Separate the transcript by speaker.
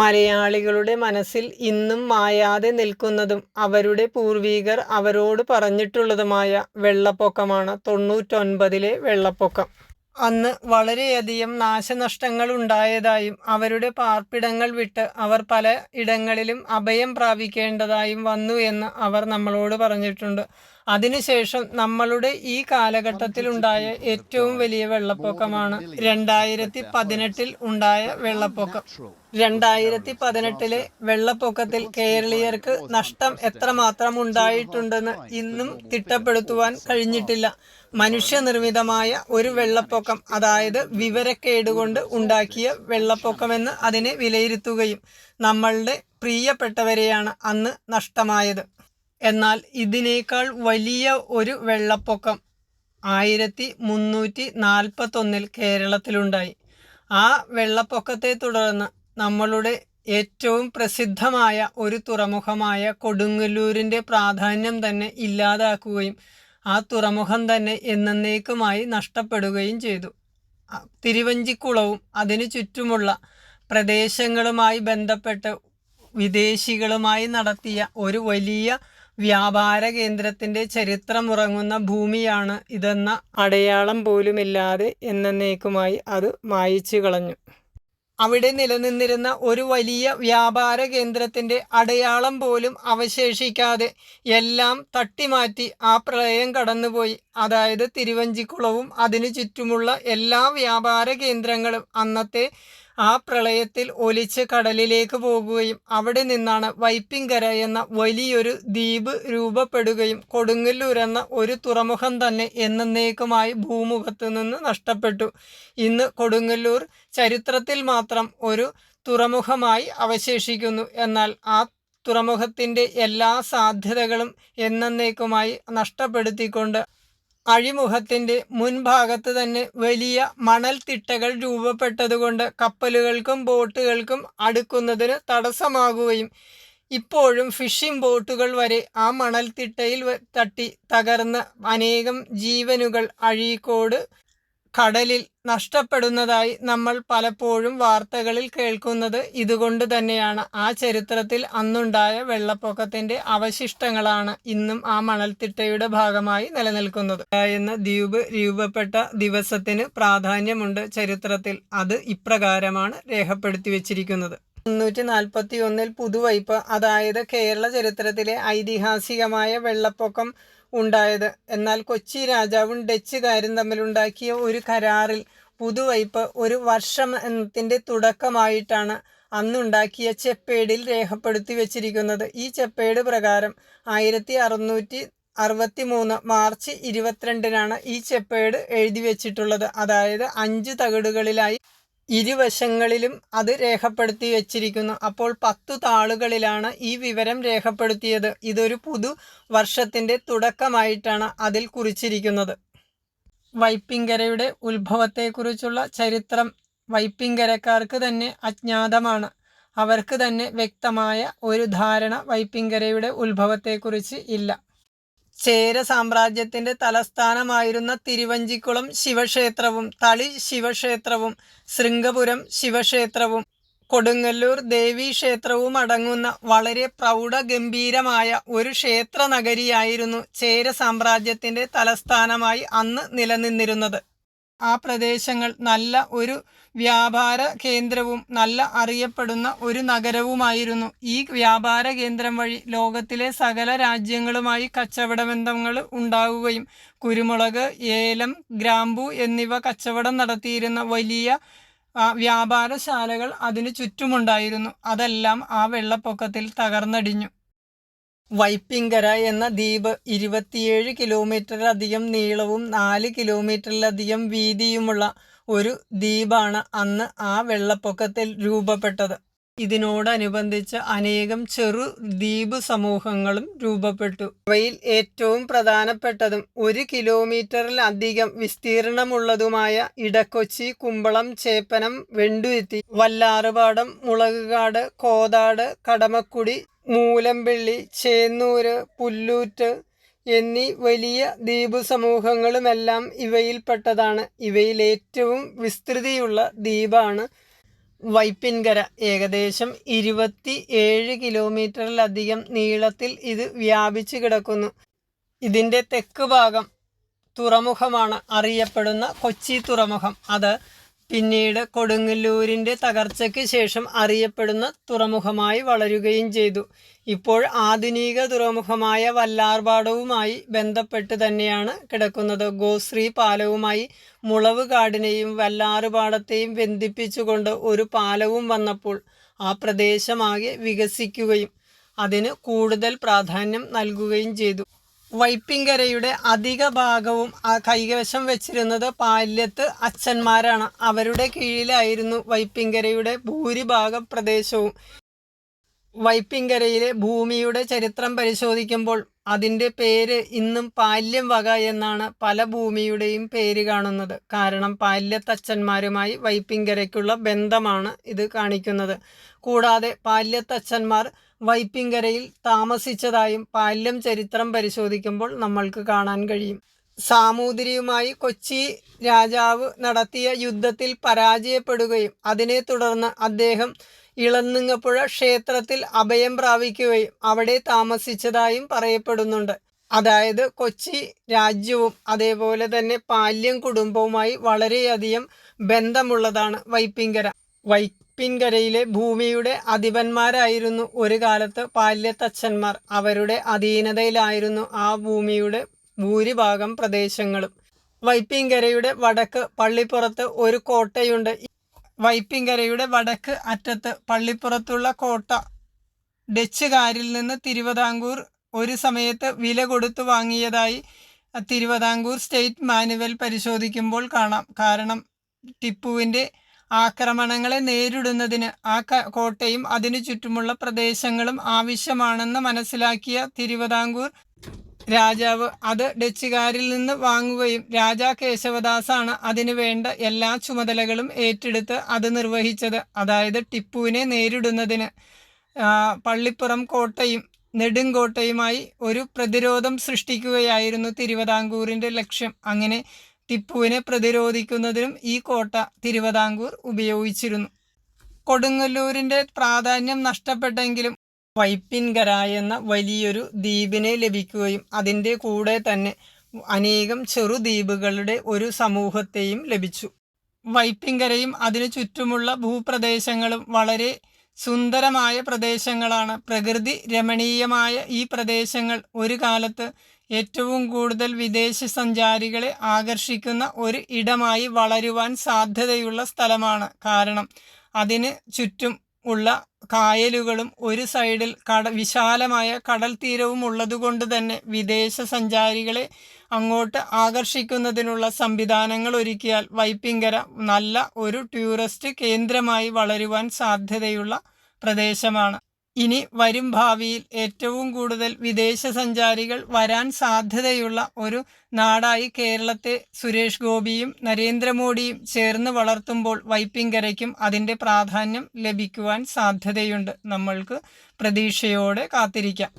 Speaker 1: മലയാളികളുടെ മനസ്സിൽ ഇന്നും മായാതെ നിൽക്കുന്നതും അവരുടെ പൂർവികർ അവരോട് പറഞ്ഞിട്ടുള്ളതുമായ വെള്ളപ്പൊക്കമാണ് 99-ലെ വെള്ളപ്പൊക്കം. അന്ന് വളരെയധികം നാശനഷ്ടങ്ങൾ ഉണ്ടായതായും അവരുടെ പാർപ്പിടങ്ങൾ വിട്ട് അവർ പല ഇടങ്ങളിലും അഭയം പ്രാപിക്കേണ്ടതായും വന്നു എന്ന് അവർ നമ്മളോട് പറഞ്ഞിട്ടുണ്ട്. അതിനുശേഷം നമ്മളുടെ ഈ കാലഘട്ടത്തിലുണ്ടായ ഏറ്റവും വലിയ വെള്ളപ്പൊക്കമാണ് 2018 ഉണ്ടായ വെള്ളപ്പൊക്കം. 2018 വെള്ളപ്പൊക്കത്തിൽ കേരളീയർക്ക് നഷ്ടം എത്രമാത്രം ഉണ്ടായിട്ടുണ്ടെന്ന് ഇന്നും തിട്ടപ്പെടുത്തുവാൻ കഴിഞ്ഞിട്ടില്ല. മനുഷ്യനിർമ്മിതമായ ഒരു വെള്ളപ്പൊക്കം, അതായത് വിവരക്കേടുകൊണ്ട് ഉണ്ടാക്കിയ വെള്ളപ്പൊക്കമെന്ന് അതിനെ വിലയിരുത്തുകയും നമ്മളുടെ പ്രിയപ്പെട്ടവരെയാണ് അന്ന് നഷ്ടമായത്. എന്നാൽ ഇതിനേക്കാൾ വലിയ ഒരു വെള്ളപ്പൊക്കം 1341 കേരളത്തിലുണ്ടായി. ആ വെള്ളപ്പൊക്കത്തെ തുടർന്ന് നമ്മളുടെ ഏറ്റവും പ്രസിദ്ധമായ ഒരു തുറമുഖമായ കൊടുങ്ങല്ലൂരിൻ്റെ പ്രാധാന്യം തന്നെ ഇല്ലാതാക്കുകയും ആ തുറമുഖം തന്നെ എന്നേക്കുമായി നഷ്ടപ്പെടുകയും ചെയ്തു. തിരുവഞ്ചിക്കുളവും അതിനു ചുറ്റുമുള്ള പ്രദേശങ്ങളുമായി ബന്ധപ്പെട്ട് വിദേശികളുമായി നടത്തിയ ഒരു വലിയ വ്യാപാര കേന്ദ്രത്തിൻ്റെ ചരിത്രമുറങ്ങുന്ന ഭൂമിയാണ് ഇതെന്ന അടയാളം പോലുമില്ലാതെ എന്നേക്കുമായി അത് മായിച്ചു കളഞ്ഞു. അവിടെ നിലനിന്നിരുന്ന ഒരു വലിയ വ്യാപാര കേന്ദ്രത്തിൻ്റെ അടയാളം പോലും അവശേഷിക്കാതെ എല്ലാം തട്ടിമാറ്റി ആ പ്രളയം കടന്നുപോയി. അതായത് തിരുവഞ്ചിക്കുളവും അതിനു ചുറ്റുമുള്ള എല്ലാ വ്യാപാര കേന്ദ്രങ്ങളും അന്നത്തെ ആ പ്രളയത്തിൽ ഒലിച്ച് കടലിലേക്ക് പോകുകയും അവിടെ നിന്നാണ് വൈപ്പിങ്കര എന്ന വലിയൊരു ദ്വീപ് രൂപപ്പെടുകയും കൊടുങ്ങല്ലൂർ എന്ന ഒരു തുറമുഖം തന്നെ എന്നേക്കുമായി ഭൂമുഖത്ത് നിന്ന് നഷ്ടപ്പെട്ടു. ഇന്ന് കൊടുങ്ങല്ലൂർ ചരിത്രത്തിൽ മാത്രം ഒരു തുറമുഖമായി അവശേഷിക്കുന്നു. എന്നാൽ ആ തുറമുഖത്തിൻ്റെ എല്ലാ സാധ്യതകളും എന്നേക്കുമായി നഷ്ടപ്പെടുത്തിക്കൊണ്ട് അഴിമുഖത്തിൻ്റെ മുൻഭാഗത്ത് തന്നെ വലിയ മണൽത്തിട്ടകൾ രൂപപ്പെട്ടതുകൊണ്ട് കപ്പലുകൾക്കും ബോട്ടുകൾക്കും അടുക്കുന്നതിന് തടസ്സമാകുകയും ഇപ്പോഴും ഫിഷിംഗ് ബോട്ടുകൾ വരെ ആ മണൽത്തിട്ടയിൽ തട്ടി തകർന്ന് അനേകം ജീവനുകൾ അഴീക്കോട് കടലിൽ നഷ്ടപ്പെടുന്നതായി നമ്മൾ പലപ്പോഴും വാർത്തകളിൽ കേൾക്കുന്നത് ഇതുകൊണ്ട് തന്നെയാണ്. ആ ചരിത്രത്തിൽ അന്നുണ്ടായ വെള്ളപ്പൊക്കത്തിൻ്റെ അവശിഷ്ടങ്ങളാണ് ഇന്നും ആ മണൽത്തിട്ടയുടെ ഭാഗമായി നിലനിൽക്കുന്നത്. എന്ന ദ്വീപ് രൂപപ്പെട്ട ദിവസത്തിന് പ്രാധാന്യമുണ്ട് ചരിത്രത്തിൽ. അത് ഇപ്രകാരമാണ് രേഖപ്പെടുത്തി വച്ചിരിക്കുന്നത്. 341 പുതുവൈപ്പ്, അതായത് കേരള ചരിത്രത്തിലെ ഐതിഹാസികമായ വെള്ളപ്പൊക്കം ഉണ്ടായത്. എന്നാൽ കൊച്ചി രാജാവും ഡച്ചുകാരും തമ്മിലുണ്ടാക്കിയ ഒരു കരാറിൽ പുതുവൈപ്പ് ഒരു വർഷത്തിൻ്റെ തുടക്കമായിട്ടാണ് അന്നുണ്ടാക്കിയ ചെപ്പേടിൽ രേഖപ്പെടുത്തി വച്ചിരിക്കുന്നത്. ഈ ചെപ്പേട് പ്രകാരം 1663 മാർച്ച് 22 ഈ ചെപ്പേട് എഴുതി വച്ചിട്ടുള്ളത്. അതായത് 5 തകിടുകളിലായി ഇരുവശങ്ങളിലും അത് രേഖപ്പെടുത്തി വച്ചിരിക്കുന്നു. അപ്പോൾ 10 താളുകളിലാണ് ഈ വിവരം രേഖപ്പെടുത്തിയത്. ഇതൊരു പുതു വർഷത്തിൻ്റെ തുടക്കമായിട്ടാണ് അതിൽ കുറിച്ചിരിക്കുന്നത്. വൈപ്പിങ്കരയുടെ ഉത്ഭവത്തെക്കുറിച്ചുള്ള ചരിത്രം വൈപ്പിങ്കരക്കാർക്ക് തന്നെ അജ്ഞാതമാണ്. അവർക്ക് തന്നെ വ്യക്തമായ ഒരു ധാരണ വൈപ്പിങ്കരയുടെ ഉത്ഭവത്തെക്കുറിച്ച് ഇല്ല. ചേര സാമ്രാജ്യത്തിൻ്റെ തലസ്ഥാനമായിരുന്ന തിരുവഞ്ചിക്കുളം ശിവക്ഷേത്രവും തളി ശിവക്ഷേത്രവും ശൃംഗപുരം ശിവക്ഷേത്രവും കൊടുങ്ങല്ലൂർ ദേവീക്ഷേത്രവും അടങ്ങുന്ന വളരെ പ്രൗഢഗംഭീരമായ ഒരു ക്ഷേത്ര നഗരിയായിരുന്നു ചേര സാമ്രാജ്യത്തിൻ്റെ തലസ്ഥാനമായി അന്ന് നിലനിന്നിരുന്നത്. ആ പ്രദേശങ്ങൾ നല്ല ഒരു വ്യാപാര കേന്ദ്രവും നല്ല അറിയപ്പെടുന്ന ഒരു നഗരവുമായിരുന്നു. ഈ വ്യാപാര കേന്ദ്രം വഴി ലോകത്തിലെ സകല രാജ്യങ്ങളുമായി കച്ചവട ബന്ധങ്ങൾ ഉണ്ടാവുകയും കുരുമുളക്, ഏലം, ഗ്രാമ്പു എന്നിവ കച്ചവടം നടത്തിയിരുന്ന വലിയ വ്യാപാരശാലകൾ അതിനു ചുറ്റുമുണ്ടായിരുന്നു. അതെല്ലാം ആ വെള്ളപ്പൊക്കത്തിൽ തകർന്നടിഞ്ഞു. വൈപ്പിങ്കര എന്ന ദ്വീപ് 27 കിലോമീറ്ററിലധികം നീളവും 4 കിലോമീറ്ററിലധികം വീതിയുമുള്ള ഒരു ദ്വീപാണ് അന്ന് ആ വെള്ളപ്പൊക്കത്തിൽ രൂപപ്പെട്ടത്. ഇതിനോടനുബന്ധിച്ച് അനേകം ചെറു ദ്വീപ് സമൂഹങ്ങളും രൂപപ്പെട്ടു. അവയിൽ ഏറ്റവും പ്രധാനപ്പെട്ടതും 1 കിലോമീറ്ററിലധികം വിസ്തീർണമുള്ളതുമായ ഇടക്കൊച്ചി, കുമ്പളം, ചേപ്പനം, വെണ്ടുരുത്തി, വല്ലാറുപാടം, മുളകുകാട്, കോതാട്, കടമക്കുടി, മൂലമ്പിള്ളി, ചേന്നൂര്, പുല്ലൂറ്റ് എന്നീ വലിയ ദ്വീപ് സമൂഹങ്ങളുമെല്ലാം ഇവയിൽപ്പെട്ടതാണ്. ഇവയിൽ ഏറ്റവും വിസ്തൃതിയുള്ള ദ്വീപാണ് വൈപ്പിൻകര ഏകദേശം 27 കിലോമീറ്ററിലധികം നീളത്തിൽ ഇത് വ്യാപിച്ചു കിടക്കുന്നു. ഇതിൻ്റെ തെക്ക് ഭാഗം തുറമുഖമാണ് അറിയപ്പെടുന്ന കൊച്ചി തുറമുഖം. അത് പിന്നീട് കൊടുങ്ങല്ലൂരിൻ്റെ തകർച്ചയ്ക്ക് ശേഷം അറിയപ്പെടുന്ന തുറമുഖമായി വളരുകയും ചെയ്തു. ഇപ്പോൾ ആധുനിക തുറമുഖമായ വല്ലാർപാടവുമായി ബന്ധപ്പെട്ട് തന്നെയാണ് കിടക്കുന്നത്. ഗോശ്രീ പാലവുമായി മുളവുകാടിനെയും വല്ലാർപാടത്തെയും ബന്ധിപ്പിച്ചുകൊണ്ട് ഒരു പാലവും വന്നപ്പോൾ ആ പ്രദേശമാകെ വികസിക്കുകയും അതിന് കൂടുതൽ പ്രാധാന്യം നൽകുകയും ചെയ്തു. വൈപ്പിൻകരയുടെ അധിക ഭാഗവും കൈവശം വെച്ചിരുന്നത് പാല്യത്ത് അച്ഛന്മാരാണ്. അവരുടെ കീഴിലായിരുന്നു വൈപ്പിൻകരയുടെ ഭൂരിഭാഗം പ്രദേശവും. വൈപ്പിൻകരയിലെ ഭൂമിയുടെ ചരിത്രം പരിശോധിക്കുമ്പോൾ അതിൻ്റെ പേര് ഇന്നും പാല്യം വക എന്നാണ് പല ഭൂമിയുടെയും പേര് കാണുന്നത്. കാരണം പാല്യത്തച്ഛന്മാരുമായി വൈപ്പിൻകരയ്ക്കുള്ള ബന്ധമാണ് ഇത് കാണിക്കുന്നത്. കൂടാതെ പാല്യത്തച്ഛന്മാർ വൈപ്പിൻകരയിൽ താമസിച്ചതായും പാല്യം ചരിത്രം പരിശോധിക്കുമ്പോൾ നമ്മൾക്ക് കാണാൻ കഴിയും. സാമൂതിരിയുമായി കൊച്ചി രാജാവ് നടത്തിയ യുദ്ധത്തിൽ പരാജയപ്പെടുകയും അതിനെ തുടർന്ന് അദ്ദേഹം ഇളന്നുങ്ങപ്പുഴ ക്ഷേത്രത്തിൽ അഭയം പ്രാപിക്കുകയും അവിടെ താമസിച്ചതായും പറയപ്പെടുന്നുണ്ട്. അതായത് കൊച്ചി രാജ്യവും അതേപോലെ തന്നെ പാല്യം കുടുംബവുമായി വളരെയധികം ബന്ധമുള്ളതാണ് വൈപ്പിൻകര. വൈപ്പിൻകരയിലെ ഭൂമിയുടെ അധിപന്മാരായിരുന്നു ഒരു കാലത്ത് പാല്യത്തച്ഛന്മാർ. അവരുടെ അധീനതയിലായിരുന്നു ആ ഭൂമിയുടെ ഭൂരിഭാഗം പ്രദേശങ്ങളും. വൈപ്പിൻകരയുടെ വടക്ക് പള്ളിപ്പുറത്ത് ഒരു കോട്ടയുണ്ട്. വൈപ്പിൻകരയുടെ വടക്ക് അറ്റത്ത് പള്ളിപ്പുറത്തുള്ള കോട്ട ഡച്ചുകാരിൽ നിന്ന് തിരുവിതാംകൂർ ഒരു സമയത്ത് വില കൊടുത്തു വാങ്ങിയതായി തിരുവിതാംകൂർ സ്റ്റേറ്റ് മാനുവൽ പരിശോധിക്കുമ്പോൾ കാണാം. കാരണം ടിപ്പുവിൻ്റെ ആക്രമണങ്ങളെ നേരിടുന്നതിന് ആ കോട്ടയും അതിനു ചുറ്റുമുള്ള പ്രദേശങ്ങളും ആവശ്യമാണെന്ന് മനസ്സിലാക്കിയ തിരുവിതാംകൂർ രാജാവ് അത് ഡച്ചുകാരിൽ നിന്ന് വാങ്ങുകയും രാജാ കേശവദാസാണ് അതിനു വേണ്ട എല്ലാ ചുമതലകളും ഏറ്റെടുത്ത് അത് നിർവഹിച്ചത്. അതായത് ടിപ്പുവിനെ നേരിടുന്നതിന് പള്ളിപ്പുറം കോട്ടയും നെടുങ്കോട്ടയുമായി ഒരു പ്രതിരോധം സൃഷ്ടിക്കുകയായിരുന്നു തിരുവിതാംകൂറിൻ്റെ ലക്ഷ്യം. അങ്ങനെ ടിപ്പുവിനെ പ്രതിരോധിക്കുന്നതിനും ഈ കോട്ട തിരുവിതാംകൂർ ഉപയോഗിച്ചിരുന്നു. കൊടുങ്ങല്ലൂരിൻ്റെ പ്രാധാന്യം നഷ്ടപ്പെട്ടെങ്കിലും വൈപ്പിൻകര എന്ന വലിയൊരു ദ്വീപിനെ ലഭിക്കുകയും അതിൻ്റെ കൂടെ തന്നെ അനേകം ചെറുദ്വീപുകളുടെ ഒരു സമൂഹത്തെയും ലഭിച്ചു. വൈപ്പിൻകരയും അതിനു ചുറ്റുമുള്ള ഭൂപ്രദേശങ്ങളും വളരെ സുന്ദരമായ പ്രദേശങ്ങളാണ്. പ്രകൃതി രമണീയമായ ഈ പ്രദേശങ്ങൾ ഒരു കാലത്ത് ഏറ്റവും കൂടുതൽ വിദേശ സഞ്ചാരികളെ ആകർഷിക്കുന്ന ഒരു ഇടമായി വളരുവാൻ സാധ്യതയുള്ള സ്ഥലമാണ്. കാരണം അതിന് ചുറ്റും ഉള്ള കായലുകളും ഒരു സൈഡിൽ വിശാലമായ കടൽ തീരവും ഉള്ളതുകൊണ്ട് തന്നെ വിദേശ സഞ്ചാരികളെ അങ്ങോട്ട് ആകർഷിക്കുന്നതിനുള്ള സംവിധാനങ്ങൾ ഒരുക്കിയാൽ വൈപ്പിൻകര നല്ല ഒരു ടൂറിസ്റ്റ് കേന്ദ്രമായി വളരുവാൻ സാധ്യതയുള്ള പ്രദേശമാണ്. ഇനി വരും ഭാവിയിൽ ഏറ്റവും കൂടുതൽ വിദേശ സഞ്ചാരികൾ വരാൻ സാധ്യതയുള്ള ഒരു നാടായി കേരളത്തെ സുരേഷ് ഗോപിയും നരേന്ദ്രമോദിയും ചേർന്ന് വളർത്തുമ്പോൾ വൈപ്പിൻകരയ്ക്കും അതിൻ്റെ പ്രാധാന്യം ലഭിക്കുവാൻ സാധ്യതയുണ്ട്. നമ്മൾക്ക് പ്രതീക്ഷയോടെ കാത്തിരിക്കാം.